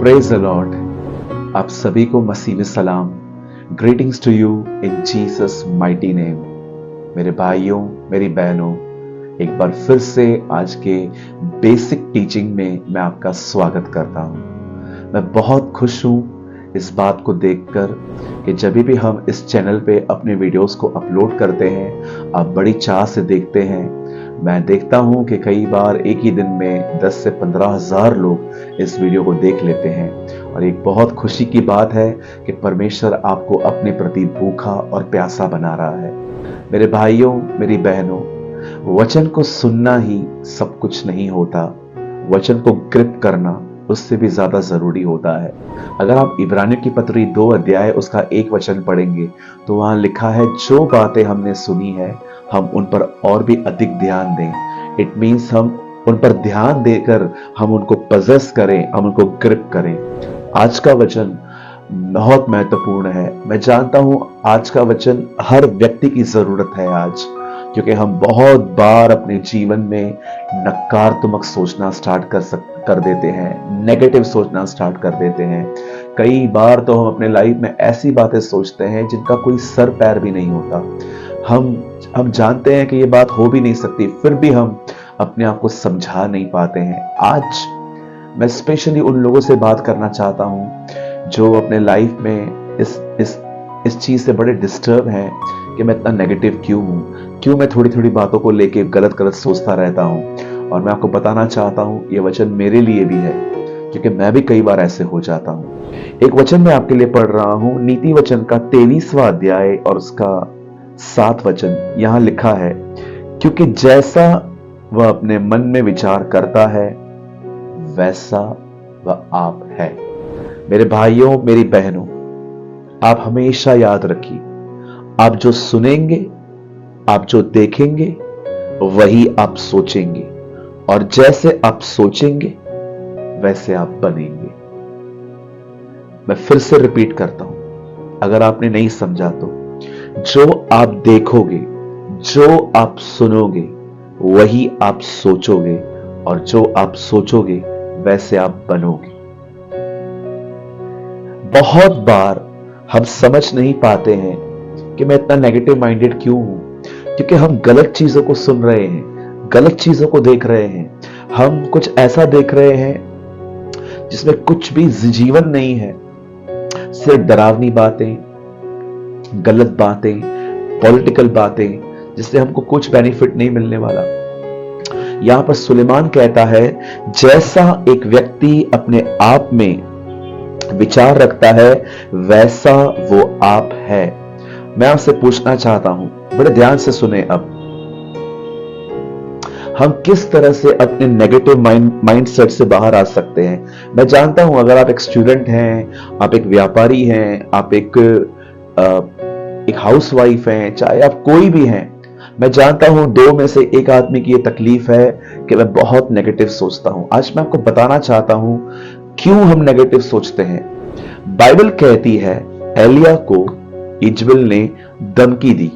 Praise the Lord. आप सभी को मसीह में सलाम। Greetings to you in Jesus mighty name. मेरे भाइयों, मेरी बहनों, एक बार फिर से आज के बेसिक टीचिंग में मैं आपका स्वागत करता हूं। मैं बहुत खुश हूं इस बात को देखकर कि जब भी हम इस चैनल पे अपने वीडियोस को अपलोड करते हैं, आप बड़ी चाह से देखते हैं। मैं देखता हूं कि कई बार एक ही दिन में 10 से 15 हजार लोग इस वीडियो को देख लेते हैं और एक बहुत खुशी की बात है कि परमेश्वर आपको अपने प्रति भूखा और प्यासा बना रहा है। मेरे भाइयों, मेरी बहनों, वचन को सुनना ही सब कुछ नहीं होता, वचन को ग्रिप करना उससे भी ज्यादा जरूरी होता है। अगर आप इब्रानियों की पत्री 2 अध्याय उसका 1 वचन पढ़ेंगे तो वहां लिखा है, जो बातें हमने सुनी है हम उन पर और भी अधिक ध्यान दें। इट मीन्स हम उन पर ध्यान देकर हम उनको पजेस करें, हम उनको ग्रिप करें। आज का वचन बहुत महत्वपूर्ण है। मैं जानता हूं आज का वचन हर व्यक्ति की जरूरत है आज, क्योंकि हम बहुत बार अपने जीवन में नकारात्मक सोचना स्टार्ट कर देते हैं, नेगेटिव सोचना स्टार्ट कर देते हैं। कई बार तो हम अपने लाइफ में ऐसी बातें सोचते हैं जिनका कोई सर पैर भी नहीं होता। हम जानते हैं कि ये बात हो भी नहीं सकती, फिर भी हम अपने आप को समझा नहीं पाते हैं। आज मैं स्पेशली उन लोगों से बात करना चाहता हूं जो अपने लाइफ में इस चीज से बड़े डिस्टर्ब हैं कि मैं इतना नेगेटिव क्यों हूं, क्यों मैं थोड़ी थोड़ी बातों को लेके गलत गलत सोचता रहता हूं। और मैं आपको बताना चाहता हूं ये वचन मेरे लिए भी है, क्योंकि मैं भी कई बार ऐसे हो जाता हूं। एक वचन मैं आपके लिए पढ़ रहा हूं, नीति वचन का 23वां अध्याय और उसका 7 वचन। यहां लिखा है, क्योंकि जैसा वह अपने मन में विचार करता है वैसा वह आप है। मेरे भाइयों, मेरी बहनों, आप हमेशा याद रखिए, आप जो सुनेंगे, आप जो देखेंगे, वही आप सोचेंगे, और जैसे आप सोचेंगे वैसे आप बनेंगे। मैं फिर से रिपीट करता हूं, अगर आपने नहीं समझा तो, जो आप देखोगे, जो आप सुनोगे, वही आप सोचोगे, और जो आप सोचोगे वैसे आप बनोगे। बहुत बार हम समझ नहीं पाते हैं कि मैं इतना नेगेटिव माइंडेड क्यों हूं, क्योंकि हम गलत चीजों को सुन रहे हैं, गलत चीजों को देख रहे हैं। हम कुछ ऐसा देख रहे हैं जिसमें कुछ भी जीवन नहीं है, सिर्फ डरावनी बातें, गलत बातें, पॉलिटिकल बातें, जिससे हमको कुछ बेनिफिट नहीं मिलने वाला। यहां पर सुलेमान कहता है, जैसा एक व्यक्ति अपने आप में विचार रखता है वैसा वो आप है। मैं आपसे पूछना चाहता हूं, बड़े ध्यान से सुने, अब हम किस तरह से अपने नेगेटिव माइंडसेट से बाहर आ सकते हैं। मैं जानता हूं अगर आप एक स्टूडेंट हैं, आप एक व्यापारी हैं, आप एक हाउसवाइफ हैं, चाहे आप कोई भी हैं, मैं जानता हूं 2 में से एक आदमी की यह तकलीफ है कि मैं बहुत नेगेटिव सोचता हूं। आज मैं आपको बताना चाहता हूं क्यों हम नेगेटिव सोचते हैं। बाइबल कहती है, एलिया को इजबेल ने धमकी दी।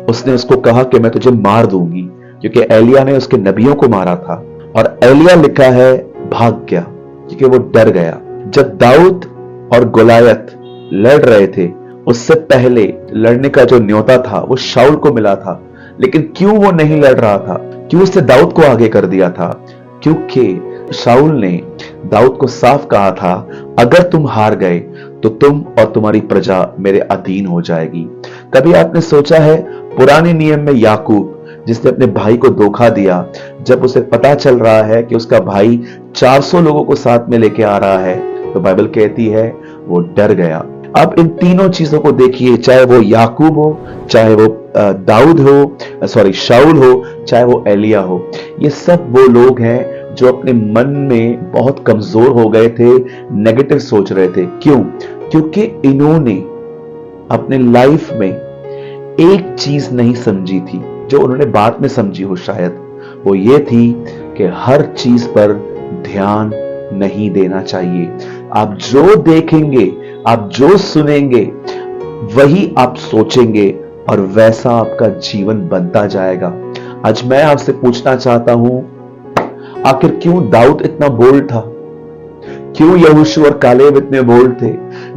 उसने उसको कहा कि मैं तुझे मार दूंगी, क्योंकि एलिया ने उसके नबियों को मारा था। और एलिया लिखा है भाग गया, क्योंकि वो डर गया। जब दाऊद और गोलायत लड़ रहे थे, उससे पहले लड़ने का जो न्योता था वो शाऊल को मिला था। लेकिन क्यों वो नहीं लड़ रहा था, क्यों उसने दाऊद को आगे कर दिया था? क्योंकि शाऊल ने दाऊद को साफ कहा था, अगर तुम हार गए तो तुम और तुम्हारी प्रजा मेरे अधीन हो जाएगी। कभी आपने सोचा है, पुराने नियम में याकूब जिसने अपने भाई को धोखा दिया, जब उसे पता चल रहा है कि उसका भाई 400 लोगों को साथ में लेके आ रहा है, तो बाइबल कहती है वो डर गया। अब इन तीनों चीजों को देखिए, चाहे वो याकूब हो, चाहे वो दाऊद हो, शाऊल हो, चाहे वो एलिया हो, ये सब वो लोग हैं जो अपने मन में बहुत कमजोर हो गए थे, नेगेटिव सोच रहे थे। क्यों? क्योंकि इन्होंने अपने लाइफ में एक चीज नहीं समझी थी, जो उन्होंने बाद में समझी हो शायद, वो ये थी कि हर चीज पर ध्यान नहीं देना चाहिए। आप जो देखेंगे, आप जो सुनेंगे, वही आप सोचेंगे, और वैसा आपका जीवन बनता जाएगा। आज मैं आपसे पूछना चाहता हूं, आखिर क्यों दाऊद इतना बोल्ड था? क्यों यहोशू और कालेब इतने बोल्ड थे?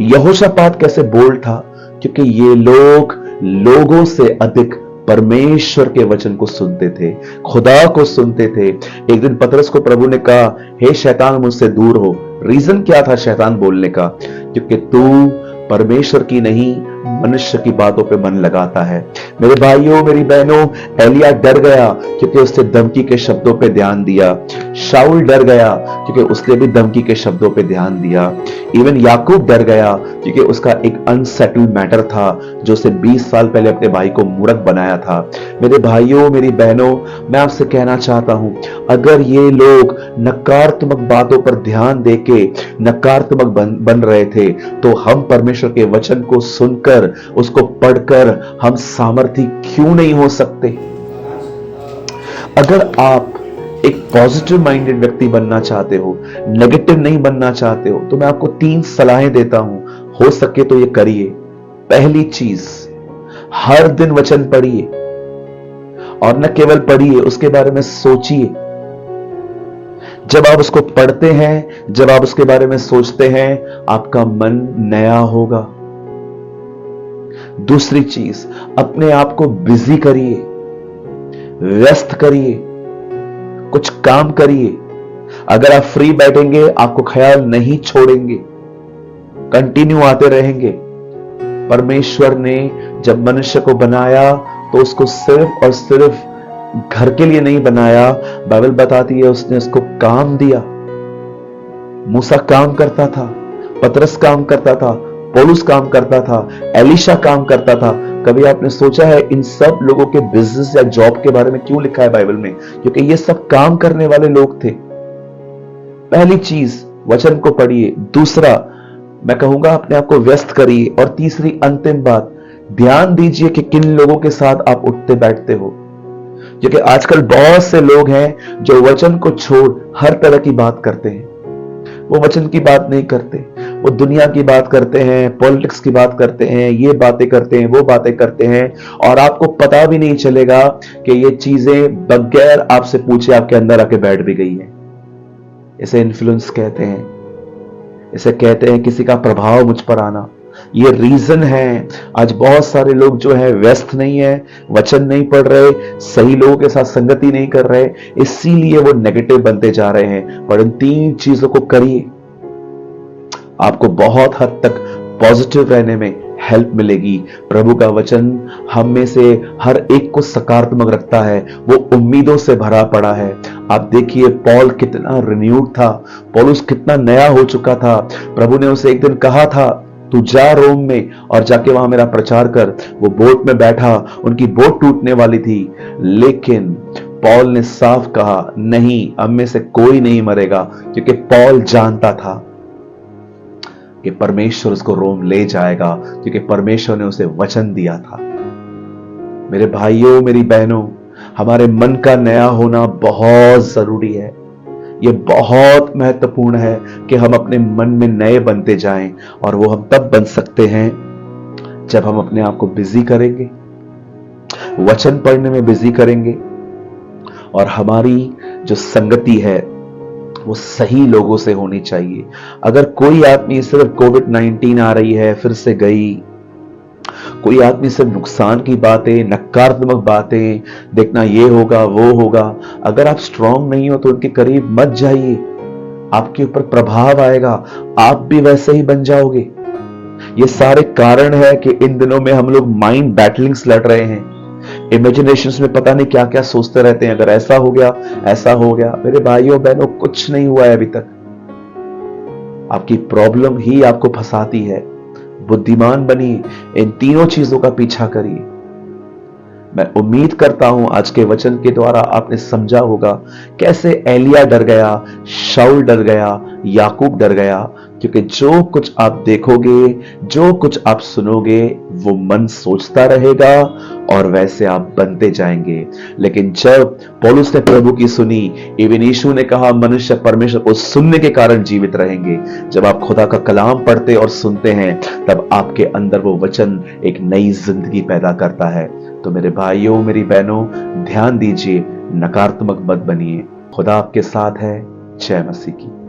यहोशापात कैसे बोल्ड था? क्योंकि ये लोग लोगों से अधिक परमेश्वर के वचन को सुनते थे, खुदा को सुनते थे। एक दिन पतरस को प्रभु ने कहा, हे शैतान मुझसे दूर हो। रीजन क्या था शैतान बोलने का? क्योंकि तू परमेश्वर की नहीं मनुष्य की बातों पे मन लगाता है। मेरे भाइयों मेरी बहनों, एलिया डर गया क्योंकि उसने धमकी के शब्दों पे ध्यान दिया। शाऊल डर गया क्योंकि उसने भी धमकी के शब्दों पे ध्यान दिया। इवन याकूब डर गया क्योंकि उसका एक अनसेटल्ड मैटर था जो उसे 20 साल पहले अपने भाई को मूर्ख बनाया था। मेरे भाइयों मेरी बहनों, मैं आपसे कहना चाहता हूं, अगर ये लोग नकारात्मक बातों पर ध्यान देके नकारात्मक बन रहे थे, तो हम परमेश्वर के वचन को सुनकर उसको पढ़कर हम सामर्थी क्यों नहीं हो सकते? अगर आप एक पॉजिटिव माइंडेड व्यक्ति बनना चाहते हो, नेगेटिव नहीं बनना चाहते हो, तो मैं आपको 3 सलाहें देता हूं। हो सके तो ये करिए। पहली चीज, हर दिन वचन पढ़िए, और न केवल पढ़िए, उसके बारे में सोचिए। जब आप उसको पढ़ते हैं, जब आप उसके बारे में सोचते हैं, आपका मन नया होगा। दूसरी चीज, अपने आप को बिजी करिए, व्यस्त करिए, कुछ काम करिए। अगर आप फ्री बैठेंगे, आपको ख्याल नहीं छोड़ेंगे, कंटिन्यू आते रहेंगे। परमेश्वर ने जब मनुष्य को बनाया तो उसको सिर्फ और सिर्फ घर के लिए नहीं बनाया। बाइबल बताती है उसने उसको काम दिया। मूसा काम करता था, पतरस काम करता था, पौलुस काम करता था, एलीशा काम करता था। कभी आपने सोचा है इन सब लोगों के बिजनेस या जॉब के बारे में क्यों लिखा है बाइबल में? क्योंकि ये सब काम करने वाले लोग थे। पहली चीज, वचन को पढ़िए। दूसरा, मैं कहूंगा अपने आप को व्यस्त करिए। और तीसरी अंतिम बात, ध्यान दीजिए कि किन लोगों के साथ आप उठते बैठते हो। क्योंकि आजकल बहुत से लोग हैं जो वचन को छोड़ हर तरह की बात करते हैं। वो वचन की बात नहीं करते, वो दुनिया की बात करते हैं, पॉलिटिक्स की बात करते हैं, ये बातें करते हैं, वो बातें करते हैं, और आपको पता भी नहीं चलेगा कि ये चीजें बगैर आपसे पूछे आपके अंदर आके बैठ भी गई है। इसे इन्फ्लुएंस कहते हैं, इसे कहते हैं किसी का प्रभाव मुझ पर आना। ये रीजन है आज बहुत सारे लोग जो है व्यस्त नहीं है, वचन नहीं पढ़ रहे, सही लोगों के साथ संगति नहीं कर रहे, इसीलिए वो नेगेटिव बनते जा रहे हैं। पर इन 3 चीजों को करिए, आपको बहुत हद तक पॉजिटिव रहने में हेल्प मिलेगी। प्रभु का वचन हम में से हर एक को सकारात्मक रखता है, वो उम्मीदों से भरा पड़ा है। आप देखिए पॉल कितना रिन्यूड था, पौलुस कितना नया हो चुका था। प्रभु ने उसे एक दिन कहा था, तू जा रोम में और जाके वहां मेरा प्रचार कर। वो बोट में बैठा, उनकी बोट टूटने वाली थी, लेकिन पॉल ने साफ कहा, नहीं, हम में से कोई नहीं मरेगा। क्योंकि पॉल जानता था कि परमेश्वर उसको रोम ले जाएगा, क्योंकि परमेश्वर ने उसे वचन दिया था। मेरे भाइयों मेरी बहनों, हमारे मन का नया होना बहुत जरूरी है। यह बहुत महत्वपूर्ण है कि हम अपने मन में नए बनते जाएं, और वो हम तब बन सकते हैं जब हम अपने आप को बिजी करेंगे, वचन पढ़ने में बिजी करेंगे, और हमारी जो संगति है वो सही लोगों से होनी चाहिए। अगर कोई आदमी सिर्फ कोविड-19 आ रही है फिर से गई, कोई आदमी सिर्फ नुकसान की बातें, नकारात्मक बातें, देखना ये होगा वो होगा, अगर आप स्ट्रांग नहीं हो तो उनके करीब मत जाइए। आपके ऊपर प्रभाव आएगा, आप भी वैसे ही बन जाओगे। ये सारे कारण है कि इन दिनों में हम लोग माइंड बैटलिंग्स लड़ रहे हैं, इमेजिनेशंस में पता नहीं क्या क्या सोचते रहते हैं, अगर ऐसा हो गया, ऐसा हो गया। मेरे भाइयों बहनों, कुछ नहीं हुआ है अभी तक। आपकी प्रॉब्लम ही आपको फंसाती है। बुद्धिमान बनिए, इन 3 चीजों का पीछा करिए। मैं उम्मीद करता हूं आज के वचन के द्वारा आपने समझा होगा कैसे एलिया डर गया, शाऊल डर गया, याकूब डर गया। क्योंकि जो कुछ आप देखोगे, जो कुछ आप सुनोगे, वो मन सोचता रहेगा और वैसे आप बनते जाएंगे। लेकिन जब पौलुस ने प्रभु की सुनी, इब्न यीशु ने कहा मनुष्य परमेश्वर को सुनने के कारण जीवित रहेंगे। जब आप खुदा का कलाम पढ़ते और सुनते हैं, तब आपके अंदर वो वचन एक नई जिंदगी पैदा करता है। तो मेरे भाइयों मेरी बहनों, ध्यान दीजिए, नकारात्मक मत बनिए। खुदा आपके साथ है। जय मसीह की।